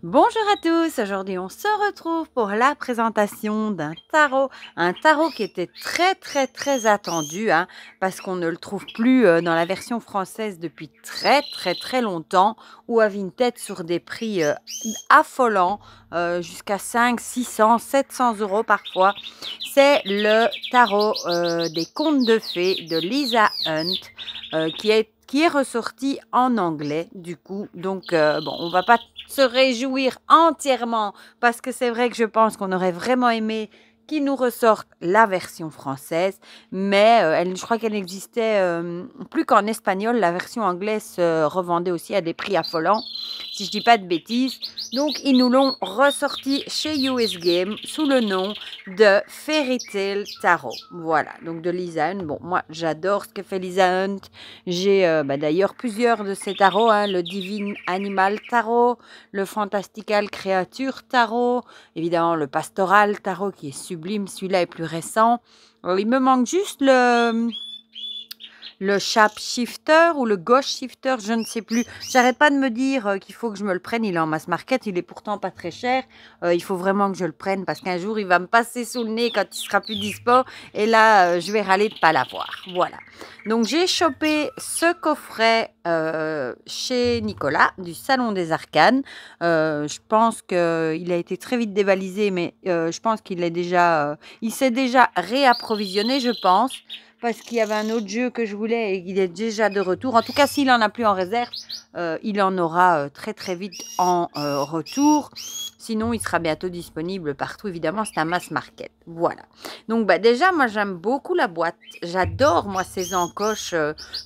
Bonjour à tous, aujourd'hui on se retrouve pour la présentation un tarot qui était très attendu parce qu'on ne le trouve plus dans la version française depuis très longtemps ou à Vinted sur des prix affolants jusqu'à 5, 600, 700 euros parfois. C'est le tarot des contes de fées de Lisa Hunt qui est ressorti en anglais du coup. Donc bon, on va pas se réjouir entièrement parce que c'est vrai que je pense qu'on aurait vraiment aimé qu'ils nous ressortent la version française, mais je crois qu'elle n'existait plus qu'en espagnol. La version anglaise se revendait aussi à des prix affolants, si je dis pas de bêtises. Donc ils nous l'ont ressorti chez US Game sous le nom de Fairy Tale Tarot. Voilà, donc de Lisa Hunt. Bon, moi j'adore ce que fait Lisa Hunt. J'ai d'ailleurs plusieurs de ces tarots, le Divine Animal Tarot, le Fantastical Creature Tarot, évidemment le Pastoral Tarot qui est sublime, celui-là est plus récent. Il me manque juste le Shapeshifter ou le Ghost Shifter, je ne sais plus. J'arrête pas de me dire qu'il faut que je me le prenne. Il est en mass market, il est pourtant pas très cher. Il faut vraiment que je le prenne parce qu'un jour il va me passer sous le nez quand il sera plus dispo. Et là, je vais râler de pas l'avoir. Voilà. Donc j'ai chopé ce coffret chez Nicolas du Salon des Arcanes. Je pense qu'il a été très vite dévalisé, mais je pense qu'il est déjà, il s'est déjà réapprovisionné, je pense. Parce qu'il y avait un autre jeu que je voulais et qu'il est déjà de retour. En tout cas, s'il n'en a plus en réserve, il en aura très vite en retour. Sinon, il sera bientôt disponible partout. Évidemment, c'est un mass market. Voilà. Donc, déjà, moi, j'aime beaucoup la boîte. J'adore, moi, ces encoches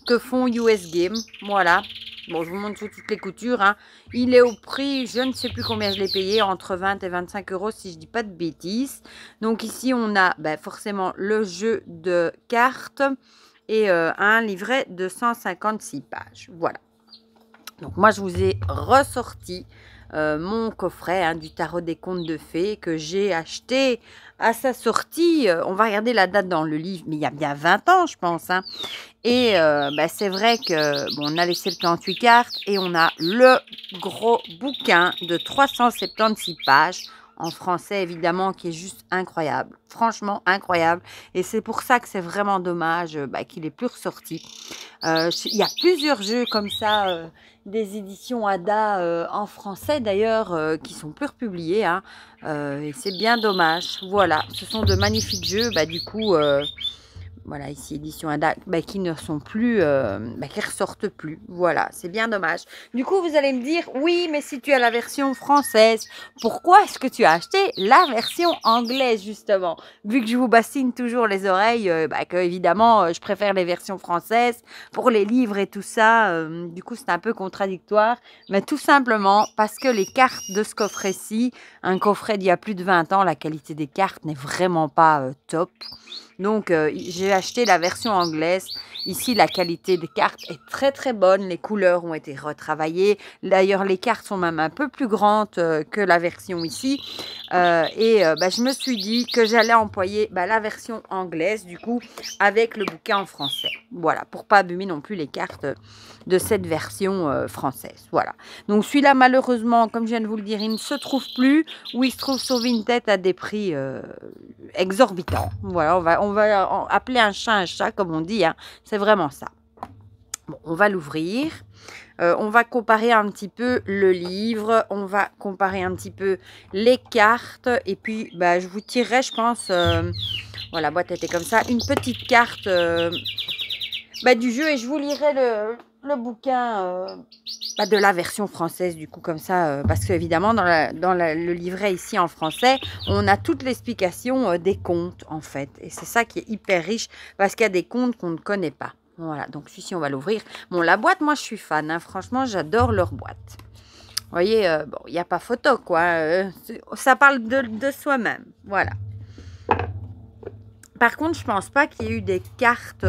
que font US Game. Voilà. Bon, je vous montre toutes les coutures. Il est au prix, je ne sais plus combien je l'ai payé, entre 20 et 25 euros si je ne dis pas de bêtises. Donc ici, on a forcément le jeu de cartes et un livret de 156 pages. Voilà. Donc moi, je vous ai ressorti mon coffret du tarot des contes de fées que j'ai acheté à sa sortie. On va regarder la date dans le livre, mais il y a bien 20 ans, je pense. Et c'est vrai que on a les 78 cartes et on a le gros bouquin de 376 pages en français évidemment qui est juste incroyable, franchement incroyable. Et c'est pour ça que c'est vraiment dommage qu'il est plus ressorti. Il y a plusieurs jeux comme ça, des éditions Ada en français d'ailleurs qui sont plus republiés et c'est bien dommage. Voilà, ce sont de magnifiques jeux du coup. Voilà, ici, édition Ada, qui ne sont plus, qui ressortent plus. Voilà, c'est bien dommage. Du coup, vous allez me dire, oui, mais si tu as la version française, pourquoi est-ce que tu as acheté la version anglaise, justement? Vu que je vous bassine toujours les oreilles, que évidemment, je préfère les versions françaises pour les livres et tout ça. Du coup, c'est un peu contradictoire. Mais tout simplement parce que les cartes de ce coffret-ci, un coffret d'il y a plus de 20 ans, la qualité des cartes n'est vraiment pas top. Donc, j'ai acheté la version anglaise. Ici, la qualité des cartes est très bonne. Les couleurs ont été retravaillées. D'ailleurs, les cartes sont même un peu plus grandes que la version ici. Je me suis dit que j'allais employer la version anglaise, du coup, avec le bouquin en français. Voilà, pour pas abîmer non plus les cartes de cette version française. Voilà. Donc, celui-là, malheureusement, comme je viens de vous le dire, il ne se trouve plus. Ou il se trouve sur Vinted à des prix exorbitants. Voilà, on va appeler un chat, comme on dit. C'est vraiment ça. Bon, on va l'ouvrir. On va comparer un petit peu le livre. On va comparer un petit peu les cartes. Et puis, je vous tirerai, je pense... voilà, la boîte était comme ça. Une petite carte du jeu. Et je vous lirai le bouquin de la version française, du coup, comme ça. Parce qu'évidemment, dans le livret ici en français, on a toute l'explication des contes, en fait. Et c'est ça qui est hyper riche, parce qu'il y a des contes qu'on ne connaît pas. Voilà, donc celui-ci, on va l'ouvrir. Bon, la boîte, moi, je suis fan. Franchement, j'adore leur boîte. Vous voyez, il n'y a pas photo, quoi. Ça parle de soi-même. Voilà. Par contre, je pense pas qu'il y ait eu des cartes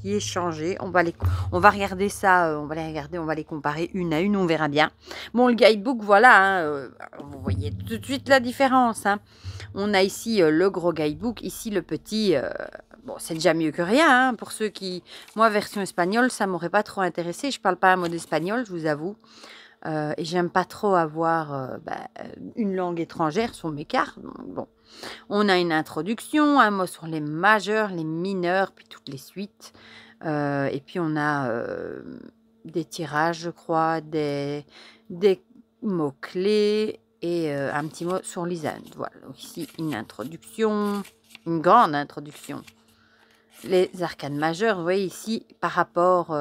qui aient changé. On va regarder ça, on va les regarder, on va les comparer une à une, on verra bien. Bon, le guidebook, voilà, vous voyez tout de suite la différence. On a ici le gros guidebook, ici le petit. Bon, c'est déjà mieux que rien, pour ceux qui... Moi, version espagnole, ça m'aurait pas trop intéressé. Je parle pas un mot d'espagnol, je vous avoue. Et j'aime pas trop avoir une langue étrangère sur mes cartes. Donc, bon, on a une introduction, un mot sur les majeurs, les mineurs, puis toutes les suites. Et puis on a des tirages, je crois, des mots-clés et un petit mot sur l'Isande. Voilà, donc ici une introduction, une grande introduction. Les arcanes majeures, vous voyez ici, par rapport,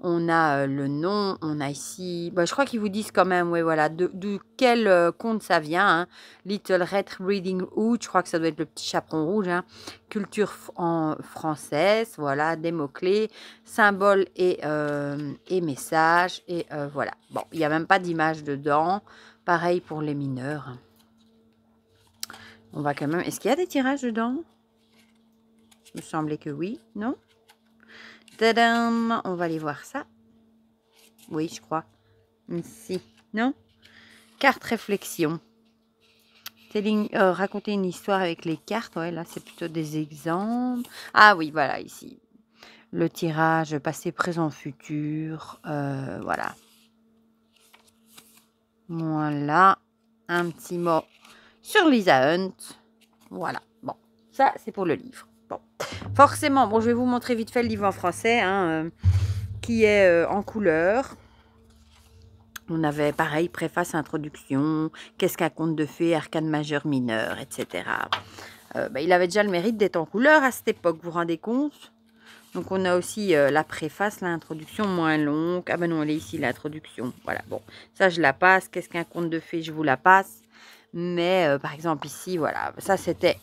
on a le nom, on a ici, je crois qu'ils vous disent quand même, oui, voilà, de quel conte ça vient. Hein. Little Red Riding Hood, je crois que ça doit être le petit chaperon rouge. Hein. Culture en française, voilà, des mots-clés, symboles et messages. Et voilà, bon, il n'y a même pas d'image dedans. Pareil pour les mineurs. On va quand même... Est-ce qu'il y a des tirages dedans? Il me semblait que oui, non? Tadam! On va aller voir ça. Oui, je crois. Ici, non? Carte réflexion. Raconter une histoire avec les cartes. Ouais, là, c'est plutôt des exemples. Ah oui, voilà, ici. Le tirage passé, présent, futur. Voilà. Voilà. Un petit mot sur Lisa Hunt. Voilà. Bon, ça, c'est pour le livre. Bon, forcément, bon, je vais vous montrer vite fait le livre en français, hein, qui est en couleur. On avait pareil, préface, introduction, qu'est-ce qu'un conte de fées, arcane majeur, mineur, etc. Il avait déjà le mérite d'être en couleur à cette époque, vous vous rendez compte? Donc on a aussi la préface, l'introduction moins longue. Ah ben non, elle est ici, l'introduction. Voilà, bon, ça je la passe. Qu'est-ce qu'un conte de fées, je vous la passe. Mais par exemple ici, voilà, ça c'était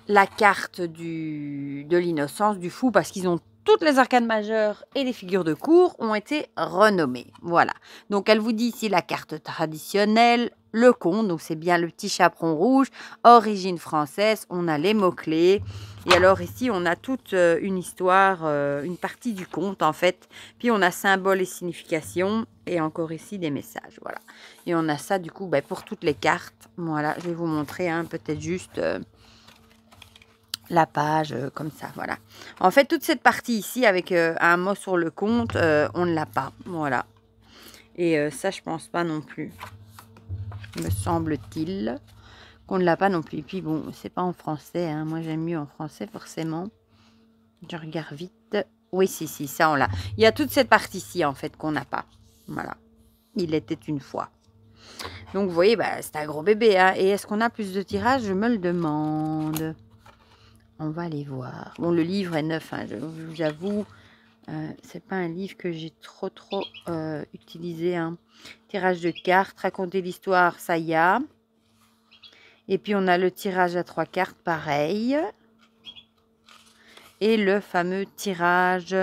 la carte de l'innocence, du fou, parce qu'ils ont toutes les arcanes majeures et les figures de cour ont été renommées. Voilà. Donc, elle vous dit ici la carte traditionnelle, le conte, donc c'est bien le petit chaperon rouge, origine française, on a les mots-clés. Et alors ici, on a toute une histoire, une partie du conte en fait. Puis on a symboles et significations. Et encore ici, des messages. Voilà. Et on a ça du coup pour toutes les cartes. Voilà, je vais vous montrer peut-être juste... la page comme ça, voilà. En fait, toute cette partie ici avec un mot sur le compte, on ne l'a pas, voilà. Et ça, je pense pas non plus, me semble-t-il, qu'on ne l'a pas non plus. Et puis bon, c'est pas en français, hein. Moi j'aime mieux en français forcément. Je regarde vite. Oui, si, ça on l'a. Il y a toute cette partie-ci en fait qu'on n'a pas, voilà. Il était une fois. Donc vous voyez, c'est un gros bébé, hein. Et est-ce qu'on a plus de tirages? Je me le demande. On va aller voir. Bon, le livre est neuf, hein, j'avoue. C'est pas un livre que j'ai trop utilisé. Hein. Tirage de cartes, raconter l'histoire, ça y a. Et puis, on a le tirage à 3 cartes, pareil. Et le fameux tirage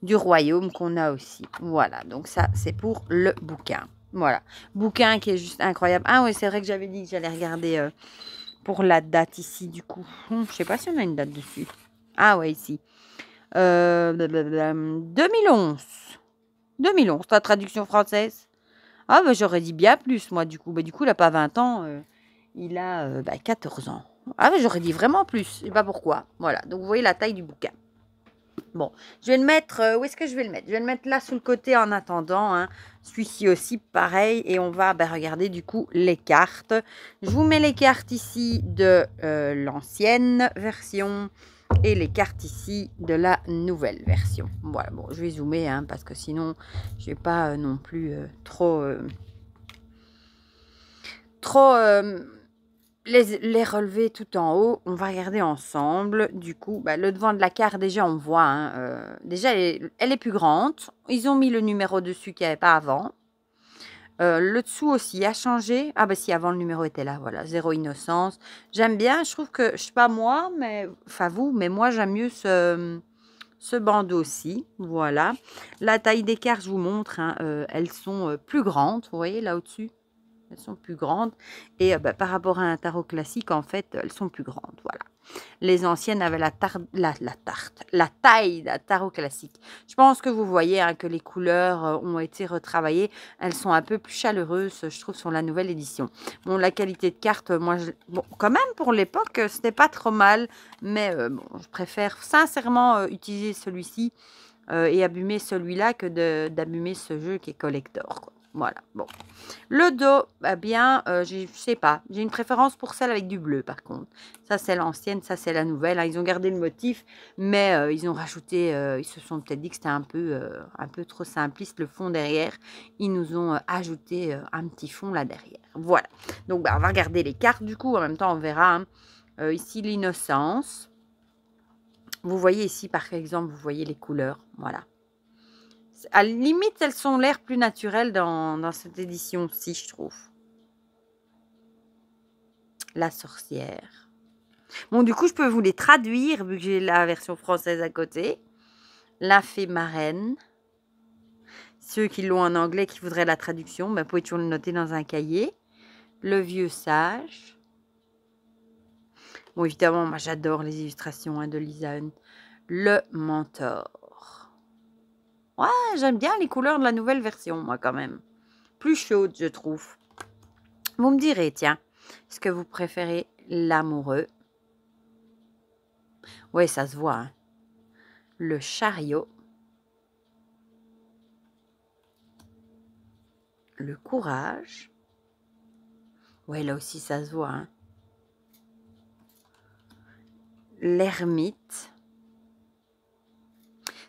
du royaume qu'on a aussi. Voilà, donc ça, c'est pour le bouquin. Voilà, bouquin qui est juste incroyable. Ah oui, c'est vrai que j'avais dit que j'allais regarder... pour la date ici, du coup. Je sais pas si on a une date dessus. Ah ouais, ici. 2011. 2011, la traduction française. Ah j'aurais dit bien plus, moi, du coup. Du coup, il n'a pas 20 ans. Il a 14 ans. Ah j'aurais dit vraiment plus. Je sais pas pourquoi. Voilà, donc vous voyez la taille du bouquin. Bon, je vais le mettre... où est-ce que je vais le mettre? Je vais le mettre là sous le côté en attendant. Hein. Celui-ci aussi, pareil. Et on va regarder du coup les cartes. Je vous mets les cartes ici de l'ancienne version. Et les cartes ici de la nouvelle version. Voilà, bon, je vais zoomer. Hein, parce que sinon, je ne vais pas non plus trop les relever tout en haut. On va regarder ensemble. Du coup, le devant de la carte, déjà, on voit. Hein, déjà, elle est plus grande. Ils ont mis le numéro dessus qu'il n'y avait pas avant. Le dessous aussi a changé. Ah, si, avant, le numéro était là. Voilà, zéro innocence. J'aime bien. Je trouve que, je sais pas moi, mais... Enfin, vous, mais moi, j'aime mieux ce bandeau aussi. Voilà. La taille des cartes, je vous montre. Hein, elles sont plus grandes. Vous voyez, là au-dessus. Elles sont plus grandes. Et par rapport à un tarot classique, en fait, elles sont plus grandes. Voilà. Les anciennes avaient la taille d'un tarot classique. Je pense que vous voyez hein, que les couleurs ont été retravaillées. Elles sont un peu plus chaleureuses, je trouve, sur la nouvelle édition. Bon, la qualité de carte, moi, quand même, pour l'époque, ce n'est pas trop mal. Mais je préfère sincèrement utiliser celui-ci. et abîmer celui-là que d'abîmer ce jeu qui est collector, quoi. Voilà, bon. Le dos, eh bien, je sais pas. J'ai une préférence pour celle avec du bleu, par contre. Ça, c'est l'ancienne, ça, c'est la nouvelle, hein. Ils ont gardé le motif, mais ils ont rajouté, ils se sont peut-être dit que c'était un peu trop simpliste, le fond derrière. Ils nous ont ajouté un petit fond là derrière. Voilà. Donc, bah, on va regarder les cartes, du coup. En même temps, on verra. Hein. Ici, l'innocence. Vous voyez ici, par exemple, vous voyez les couleurs. Voilà. À la limite, elles sont l'air plus naturelles dans cette édition-ci, je trouve. La sorcière. Bon, du coup, je peux vous les traduire, vu que j'ai la version française à côté. La fée marraine. Ceux qui l'ont en anglais, qui voudraient la traduction, ben, vous pouvez toujours le noter dans un cahier. Le vieux sage. Bon, évidemment, moi, j'adore les illustrations hein, de Lisa Hunn. Le mentor. Ouais, j'aime bien les couleurs de la nouvelle version, moi, quand même. Plus chaude, je trouve. Vous me direz, tiens, est-ce que vous préférez l'amoureux? Oui, ça se voit. Hein. Le chariot. Le courage. Oui, là aussi, ça se voit. Hein. L'ermite.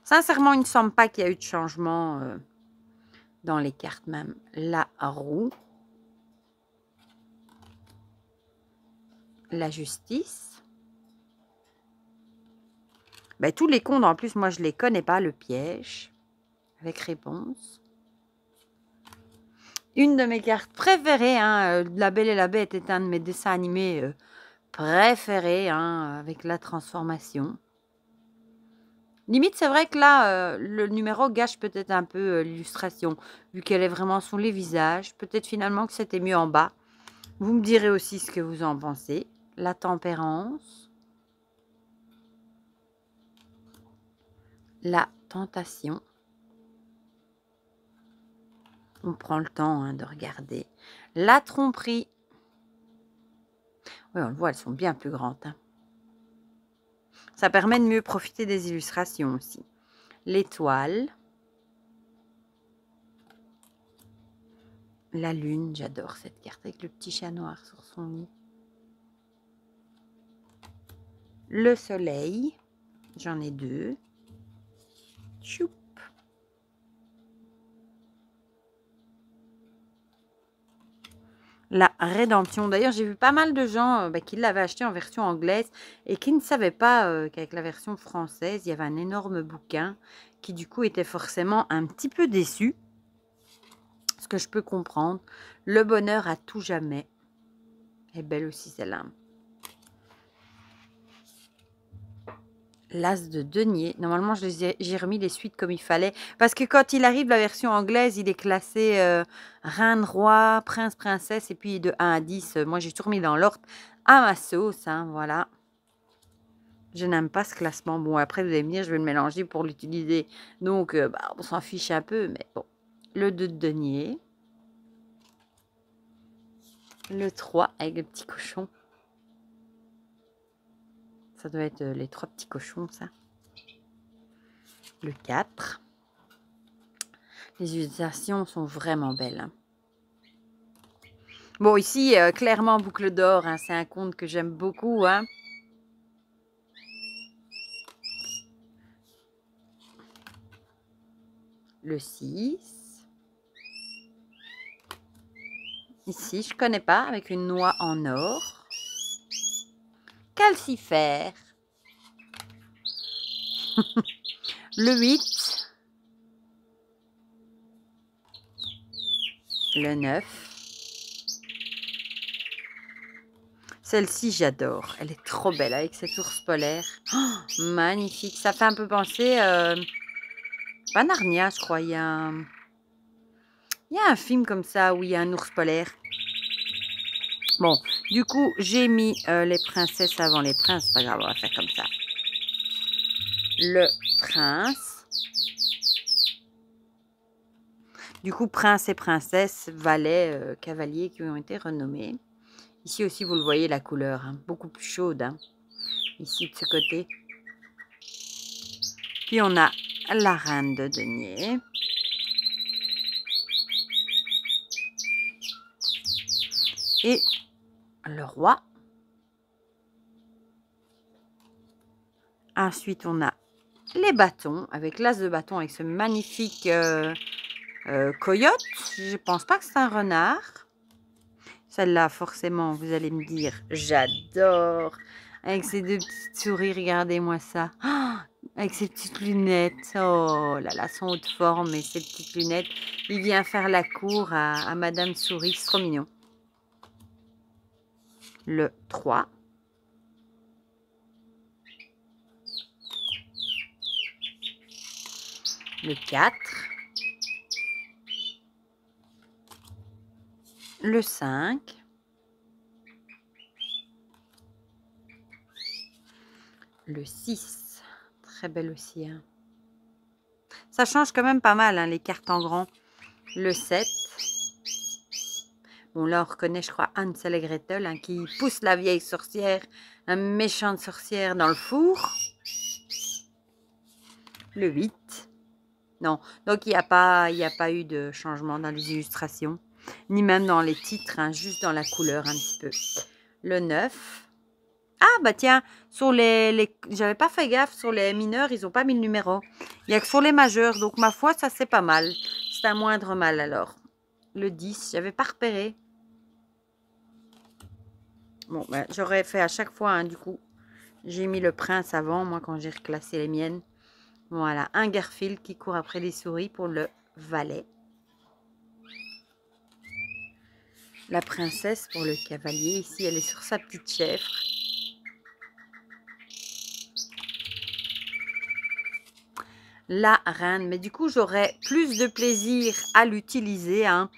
Sincèrement, il ne semble pas qu'il y a eu de changement dans les cartes même. La roue. La justice. Ben, tous les contes, en plus, moi, je ne les connais pas. Le piège. Avec réponse. Une de mes cartes préférées, hein, La Belle et la Bête est un de mes dessins animés préférés, hein, avec la transformation. Limite, c'est vrai que là, le numéro gâche peut-être un peu l'illustration, vu qu'elle est vraiment sur les visages. Peut-être finalement que c'était mieux en bas. Vous me direz aussi ce que vous en pensez. La tempérance. La tentation. On prend le temps hein, de regarder. La tromperie. Oui, on le voit, elles sont bien plus grandes. Hein. Ça permet de mieux profiter des illustrations aussi. L'étoile. La lune, j'adore cette carte avec le petit chat noir sur son lit. Le soleil, j'en ai deux. Choup. La rédemption. D'ailleurs, j'ai vu pas mal de gens qui l'avaient acheté en version anglaise et qui ne savaient pas qu'avec la version française, il y avait un énorme bouquin qui du coup était forcément un petit peu déçu. Ce que je peux comprendre. Le bonheur à tout jamais. Elle est belle aussi celle-là. L'as de denier. Normalement, j'ai remis les suites comme il fallait. Parce que quand il arrive, la version anglaise, il est classé reine, roi, prince, princesse. Et puis de 1 à 10, moi, j'ai tout remis dans l'ordre à ma sauce. Hein, voilà. Je n'aime pas ce classement. Bon, après, vous allez me dire, je vais le mélanger pour l'utiliser. Donc, on s'en fiche un peu. Mais bon. Le 2 de denier. Le 3 avec le petit cochon. Ça doit être les 3 petits cochons, ça. Le 4. Les illustrations sont vraiment belles. Hein. Bon, ici, clairement, Boucle d'or, hein, c'est un conte que j'aime beaucoup. Hein. Le 6. Ici, je ne connais pas, avec une noix en or. Calcifère. Le 8. Le 9. Celle-ci, j'adore. Elle est trop belle avec cet ours polaire. Oh, magnifique. Ça fait un peu penser... pas Narnia, je crois. Il y a un film comme ça où il y a un ours polaire. Bon, du coup, j'ai mis les princesses avant les princes. Pas grave, on va faire comme ça. Le prince. Du coup, prince et princesse, valet, cavalier qui ont été renommés. Ici aussi, vous le voyez, la couleur, hein, beaucoup plus chaude. Hein, ici, de ce côté. Puis, on a la reine de denier, et le roi. Ensuite, on a les bâtons, avec l'as de bâton, avec ce magnifique coyote. Je pense pas que c'est un renard. Celle-là, forcément, vous allez me dire, j'adore. Avec ces deux petites souris, regardez-moi ça. Ah, avec ses petites lunettes. Oh là là, son haut de forme et ses petites lunettes. Il vient faire la cour à Madame Souris. C'est trop mignon. Le 3. Le 4. Le 5. Le 6. Très belle aussi. Hein. Ça change quand même pas mal, hein, les cartes en grand. Le 7. Bon, là, on reconnaît, je crois, Hansel et Gretel, hein, qui pousse la vieille sorcière, la méchante sorcière, dans le four. Le 8. Non, donc il n'y a pas eu de changement dans les illustrations, ni même dans les titres, hein, juste dans la couleur un petit peu. Le 9. Ah, bah tiens, sur j'avais pas fait gaffe, sur les mineurs, ils n'ont pas mis le numéro. Il n'y a que sur les majeurs, donc ma foi, ça c'est pas mal. C'est un moindre mal alors. Le 10, j'avais pas repéré. Bon, ben, j'aurais fait à chaque fois, hein, du coup. J'ai mis le prince avant, moi, quand j'ai reclassé les miennes. Voilà, un Garfield qui court après les souris pour le valet. La princesse pour le cavalier. Ici, elle est sur sa petite chèvre. La reine. Mais du coup, j'aurais plus de plaisir à l'utiliser, hein.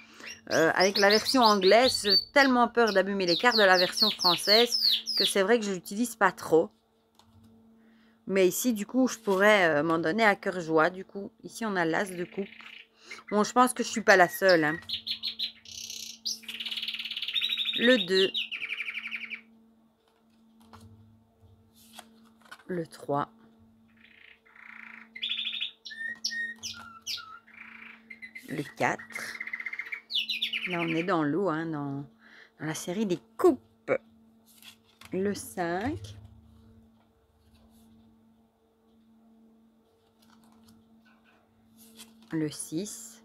Avec la version anglaise, j'ai tellement peur d'abîmer les cartes de la version française que c'est vrai que je l'utilise pas trop. Mais ici, du coup, je pourrais m'en donner à cœur joie. Du coup, ici, on a l'as de coupe. Bon, je pense que je suis pas la seule. Hein. Le 2. Le 3. Le 4. Là, on est dans l'eau, hein, dans la série des coupes. Le 5. Le 6.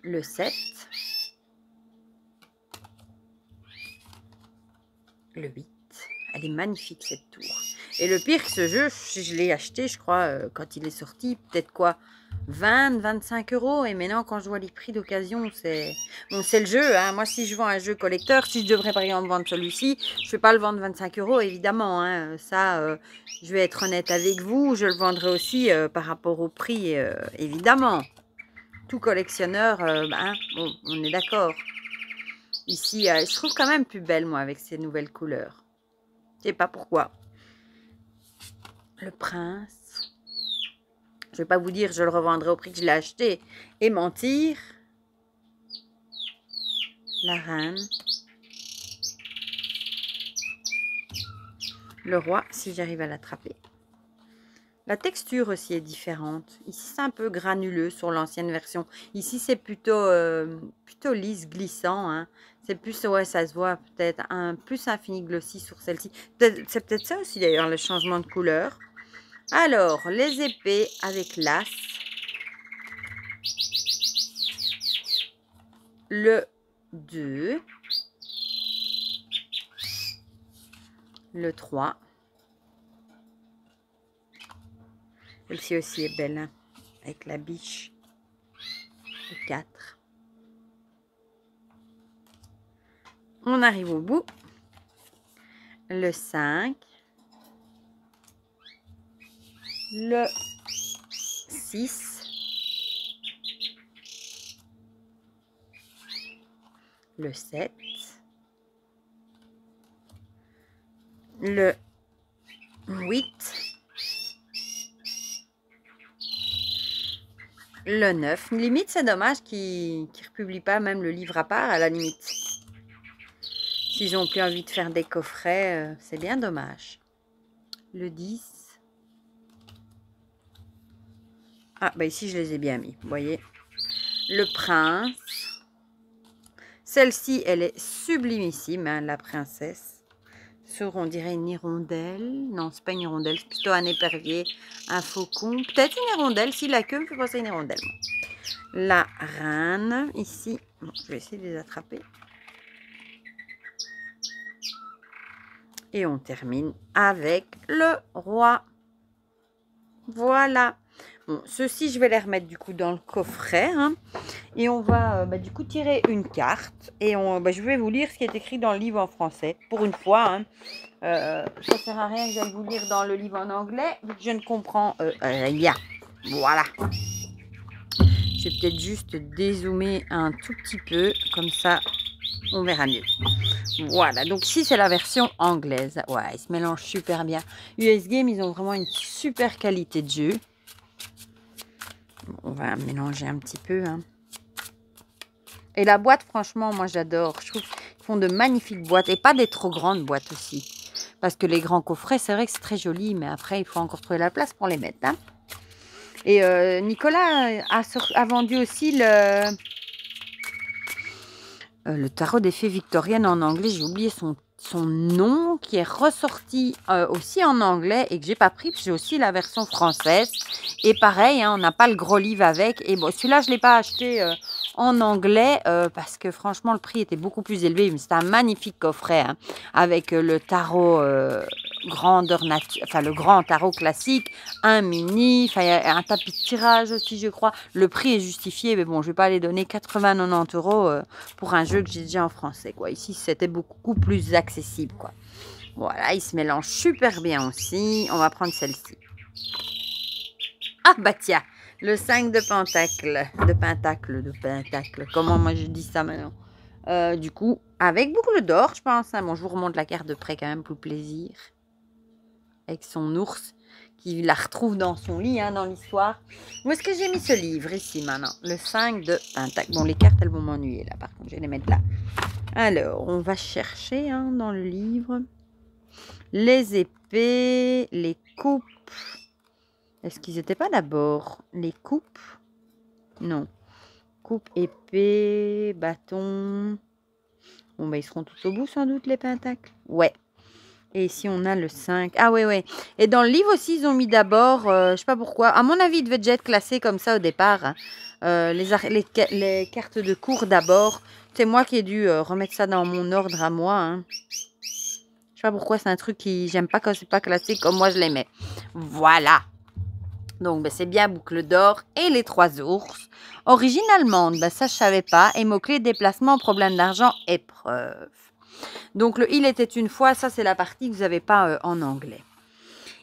Le 7. Le 8. Elle est magnifique cette tour. Et le pire que ce jeu, je l'ai acheté, je crois, quand il est sorti, peut-être quoi, 20, 25 €. Et maintenant, quand je vois les prix d'occasion, c'est... Bon, c'est le jeu, hein. Moi, si je vends un jeu collector, si je devrais par exemple vendre celui-ci, je ne vais pas le vendre 25 €, évidemment. Hein. Ça, je vais être honnête avec vous, je le vendrai aussi par rapport au prix, évidemment. Tout collectionneur, hein, bon, on est d'accord. Ici, je trouve quand même plus belle, moi, avec ces nouvelles couleurs. Je sais pas pourquoi. Le prince. Je vais pas vous dire je le revendrai au prix que je l'ai acheté et mentir. La reine. Le roi, si j'arrive à l'attraper. La texture aussi est différente. Ici, c'est un peu granuleux sur l'ancienne version. Ici, c'est plutôt lisse, glissant. Hein. C'est plus, ouais, ça se voit peut-être plus infini glossy sur celle-ci. C'est peut-être ça aussi d'ailleurs, le changement de couleur. Alors, les épées avec l'as. Le 2. Le 3. Celle-ci aussi est belle, hein, avec la biche. Le 4. On arrive au bout. Le 5. Le 6. Le 7. Le 8. Le 9. Limite, c'est dommage qu'ils ne republient pas même le livre à part, à la limite. S'ils ont plus envie de faire des coffrets, c'est bien dommage. le 10. Ah, bah ici, je les ai bien mis, vous voyez. Le prince. Celle-ci, elle est sublimissime, hein, la princesse. Sur, on dirait une hirondelle. Non, c'est pas une hirondelle, c'est plutôt un épervier, un faucon. Peut-être une hirondelle, si la queue me fait penser à une hirondelle. La reine, ici. Bon, je vais essayer de les attraper. Et on termine avec le roi. Voilà. Bon, ceux-ci, je vais les remettre du coup dans le coffret. Hein, et on va du coup tirer une carte. Et je vais vous lire ce qui est écrit dans le livre en français. Pour une fois. Hein. Ça ne sert à rien que j'aille vous lire dans le livre en anglais. Je ne comprends rien. Voilà. Je vais peut-être juste dézoomer un tout petit peu. Comme ça, on verra mieux. Voilà, donc ici c'est la version anglaise. Ouais, ils se mélangent super bien. US Game, ils ont vraiment une super qualité de jeu. On va mélanger un petit peu. Hein. Et la boîte, franchement, moi j'adore. Je trouve qu'ils font de magnifiques boîtes et pas des trop grandes boîtes aussi. Parce que les grands coffrets, c'est vrai que c'est très joli, mais après il faut encore trouver la place pour les mettre. Hein. Et Nicolas a vendu aussi le tarot des fées victoriennes en anglais. J'ai oublié son nom, qui est ressorti aussi en anglais et que j'ai pas pris. J'ai aussi la version française. Et pareil, hein, on n'a pas le gros livre avec. Et bon, celui-là, je ne l'ai pas acheté en anglais parce que franchement, le prix était beaucoup plus élevé. Mais c'est un magnifique coffret hein, avec le tarot grandeur nature, enfin le grand tarot classique, un mini, enfin un tapis de tirage aussi, je crois. Le prix est justifié, mais bon, je vais pas les donner 80-90 € pour un jeu que j'ai déjà en français, quoi. Ici, c'était beaucoup plus accessible, quoi. Voilà, il se mélange super bien aussi. On va prendre celle-ci. Ah bah tiens, le 5 de pentacle, de pentacle. Comment moi je dis ça maintenant? Du coup, avec boucle d'or, je pense. Hein. Bon, je vous remonte la carte de près quand même pour plaisir. Avec son ours qui la retrouve dans son lit, hein, dans l'histoire. Où est-ce que j'ai mis ce livre ici maintenant? Le 5 de pentacle. Bon, les cartes, elles vont m'ennuyer là, par contre, je vais les mettre là. Alors, on va chercher hein, dans le livre les épées, les coupes. Est-ce qu'ils n'étaient pas d'abord les coupes? Non. Coupe, épée, bâton. Bon, bah, ils seront tout au bout, sans doute, les pentacles. Ouais. Et ici, on a le 5. Ah, ouais, ouais. Et dans le livre aussi, ils ont mis d'abord, je sais pas pourquoi. À mon avis, il devait déjà être classé comme ça au départ. Hein. Les cartes de cours d'abord. C'est moi qui ai dû remettre ça dans mon ordre à moi. Hein. Je sais pas pourquoi, c'est un truc qui j'aime pas quand c'est pas classé comme moi je les mets. Voilà. Donc, ben, c'est bien boucle d'or et les 3 ours. Origine allemande, ben, ça je savais pas. Et mots-clés, déplacement, problème d'argent, épreuve. Donc, le il était une fois, ça c'est la partie que vous n'avez pas en anglais.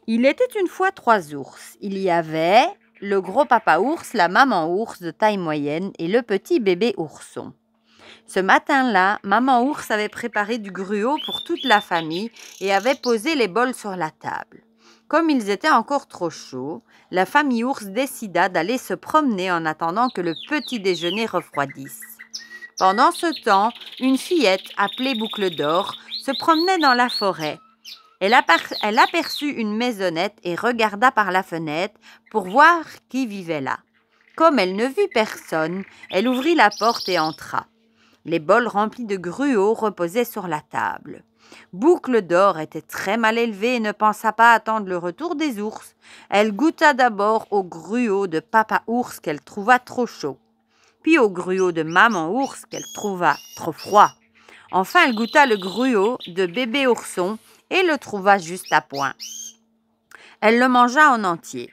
Il était une fois 3 ours. Il y avait le gros papa ours, la maman ours de taille moyenne et le petit bébé ourson. Ce matin-là, maman ours avait préparé du gruau pour toute la famille et avait posé les bols sur la table. Comme ils étaient encore trop chauds, la famille ours décida d'aller se promener en attendant que le petit déjeuner refroidisse. Pendant ce temps, une fillette appelée Boucle d'Or se promenait dans la forêt. Elle aperçut une maisonnette et regarda par la fenêtre pour voir qui vivait là. Comme elle ne vit personne, elle ouvrit la porte et entra. Les bols remplis de gruau reposaient sur la table. Boucle d'Or était très mal élevée et ne pensa pas attendre le retour des ours. Elle goûta d'abord au gruau de papa ours qu'elle trouva trop chaud, puis au gruau de maman ours qu'elle trouva trop froid. Enfin, elle goûta le gruau de bébé ourson et le trouva juste à point. Elle le mangea en entier.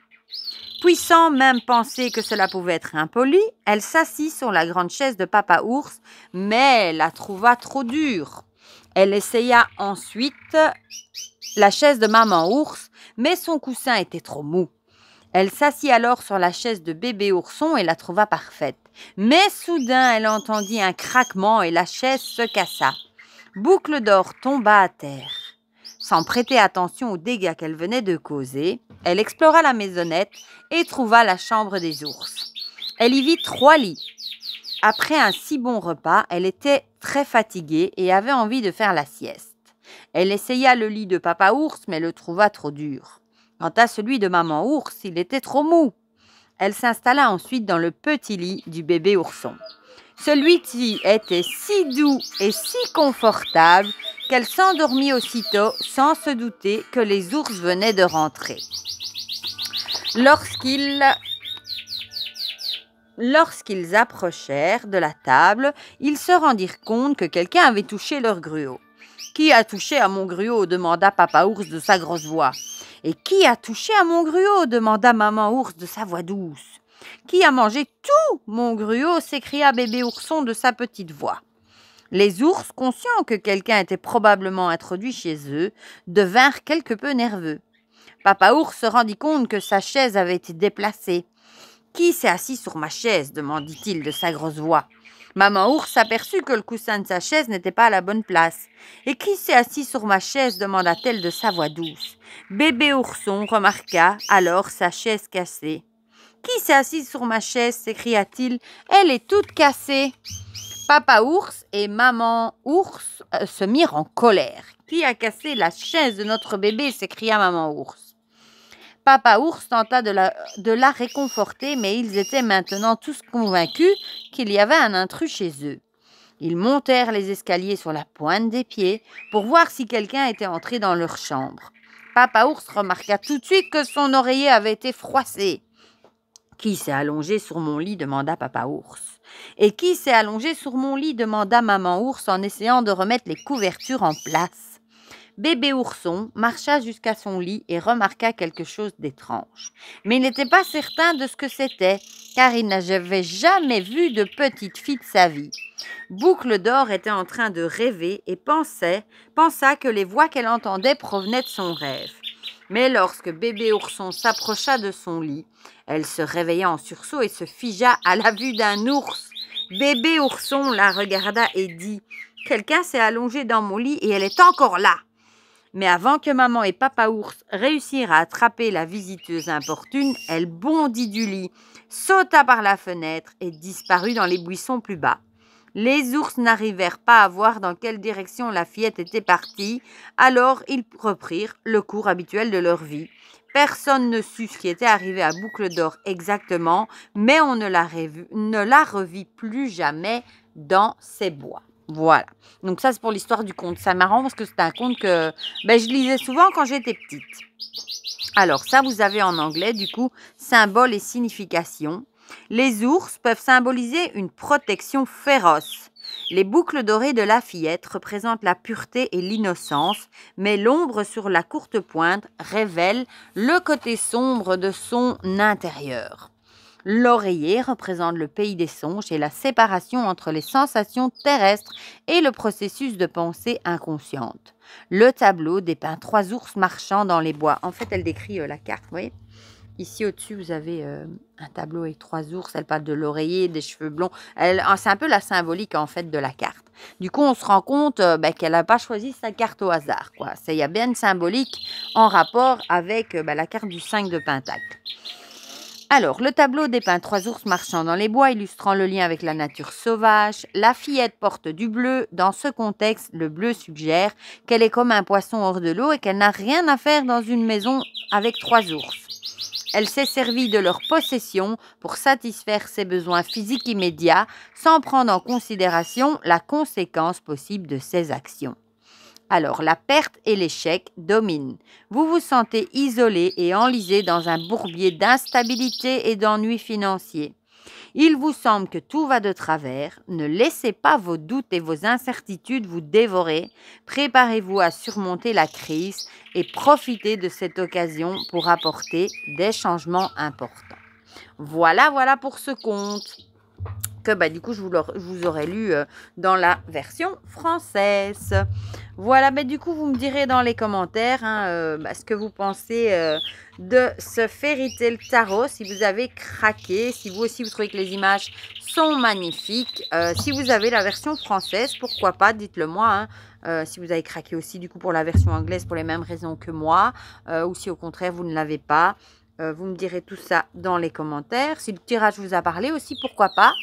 Puis, sans même penser que cela pouvait être impoli, elle s'assit sur la grande chaise de papa ours, mais la trouva trop dure. Elle essaya ensuite la chaise de maman ours, mais son coussin était trop mou. Elle s'assit alors sur la chaise de bébé ourson et la trouva parfaite. Mais soudain, elle entendit un craquement et la chaise se cassa. Boucle d'Or tomba à terre. Sans prêter attention aux dégâts qu'elle venait de causer, elle explora la maisonnette et trouva la chambre des ours. Elle y vit 3 lits. Après un si bon repas, elle était très fatiguée et avait envie de faire la sieste. Elle essaya le lit de papa ours, mais le trouva trop dur. Quant à celui de maman ours, il était trop mou. Elle s'installa ensuite dans le petit lit du bébé ourson. Celui-ci était si doux et si confortable qu'elle s'endormit aussitôt sans se douter que les ours venaient de rentrer. Lorsqu'ils approchèrent de la table, ils se rendirent compte que quelqu'un avait touché leur gruau. « Qui a touché à mon gruau ?» demanda papa ours de sa grosse voix. « Et qui a touché à mon gruau ?» demanda maman ours de sa voix douce. « Qui a mangé tout mon gruau ?» s'écria bébé ourson de sa petite voix. Les ours, conscients que quelqu'un était probablement introduit chez eux, devinrent quelque peu nerveux. Papa ours se rendit compte que sa chaise avait été déplacée. « Qui s'est assis sur ma chaise ?» demandit-il de sa grosse voix. Maman ours s'aperçut que le coussin de sa chaise n'était pas à la bonne place. « Et qui s'est assis sur ma chaise ?» demanda-t-elle de sa voix douce. Bébé ourson remarqua alors sa chaise cassée. « Qui s'est assis sur ma chaise ?» s'écria-t-il. « Elle est toute cassée. » Papa ours et maman ours se mirent en colère. « Qui a cassé la chaise de notre bébé ?» s'écria maman ours. Papa ours tenta de la réconforter, mais ils étaient maintenant tous convaincus qu'il y avait un intrus chez eux. Ils montèrent les escaliers sur la pointe des pieds pour voir si quelqu'un était entré dans leur chambre. Papa ours remarqua tout de suite que son oreiller avait été froissé. « Qui s'est allongé sur mon lit ?» demanda papa ours. « Et qui s'est allongé sur mon lit ?» demanda maman ours en essayant de remettre les couvertures en place. Bébé ourson marcha jusqu'à son lit et remarqua quelque chose d'étrange. Mais il n'était pas certain de ce que c'était, car il n'avait jamais vu de petite fille de sa vie. Boucle d'or était en train de rêver et pensa que les voix qu'elle entendait provenaient de son rêve. Mais lorsque bébé ourson s'approcha de son lit, elle se réveilla en sursaut et se figea à la vue d'un ours. Bébé ourson la regarda et dit « Quelqu'un s'est allongé dans mon lit et elle est encore là !» Mais avant que maman et papa ours réussirent à attraper la visiteuse importune, elle bondit du lit, sauta par la fenêtre et disparut dans les buissons plus bas. Les ours n'arrivèrent pas à voir dans quelle direction la fillette était partie, alors ils reprirent le cours habituel de leur vie. Personne ne sut ce qui était arrivé à Boucle d'or exactement, mais on ne la revit plus jamais dans ces bois. Voilà. Donc ça, c'est pour l'histoire du conte. C'est marrant parce que c'est un conte que je lisais souvent quand j'étais petite. Alors ça, vous avez en anglais, du coup, symbole et signification. Les ours peuvent symboliser une protection féroce. Les boucles dorées de la fillette représentent la pureté et l'innocence, mais l'ombre sur la courte pointe révèle le côté sombre de son intérieur. L'oreiller représente le pays des songes et la séparation entre les sensations terrestres et le processus de pensée inconsciente. Le tableau dépeint 3 ours marchant dans les bois. En fait, elle décrit la carte, vous voyez ? Ici, au-dessus, vous avez un tableau avec 3 ours. Elle parle de l'oreiller, des cheveux blonds. C'est un peu la symbolique, en fait, de la carte. Du coup, on se rend compte qu'elle n'a pas choisi sa carte au hasard, quoi. Il y a bien une symbolique en rapport avec la carte du 5 de Pentacle. Alors, le tableau dépeint 3 ours marchant dans les bois, illustrant le lien avec la nature sauvage. La fillette porte du bleu. Dans ce contexte, le bleu suggère qu'elle est comme un poisson hors de l'eau et qu'elle n'a rien à faire dans une maison avec 3 ours. Elle s'est servie de leur possession pour satisfaire ses besoins physiques immédiats sans prendre en considération la conséquence possible de ses actions. Alors, la perte et l'échec dominent. Vous vous sentez isolé et enlisé dans un bourbier d'instabilité et d'ennuis financiers. Il vous semble que tout va de travers. Ne laissez pas vos doutes et vos incertitudes vous dévorer. Préparez-vous à surmonter la crise et profitez de cette occasion pour apporter des changements importants. Voilà pour ce conte que du coup je vous aurais lu dans la version française. Voilà, du coup vous me direz dans les commentaires ce que vous pensez de ce Fairy Tail Tarot, si vous avez craqué, si vous aussi vous trouvez que les images sont magnifiques. Si vous avez la version française, pourquoi pas, dites-le moi. Si vous avez craqué aussi du coup pour la version anglaise pour les mêmes raisons que moi, ou si au contraire vous ne l'avez pas. Vous me direz tout ça dans les commentaires. Si le tirage vous a parlé aussi, pourquoi pas.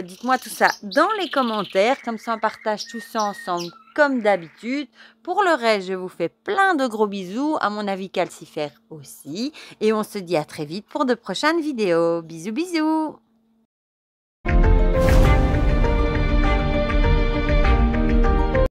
Dites-moi tout ça dans les commentaires. Comme ça, on partage tout ça ensemble comme d'habitude. Pour le reste, je vous fais plein de gros bisous, à mon avis calcifère aussi. Et on se dit à très vite pour de prochaines vidéos. Bisous bisous.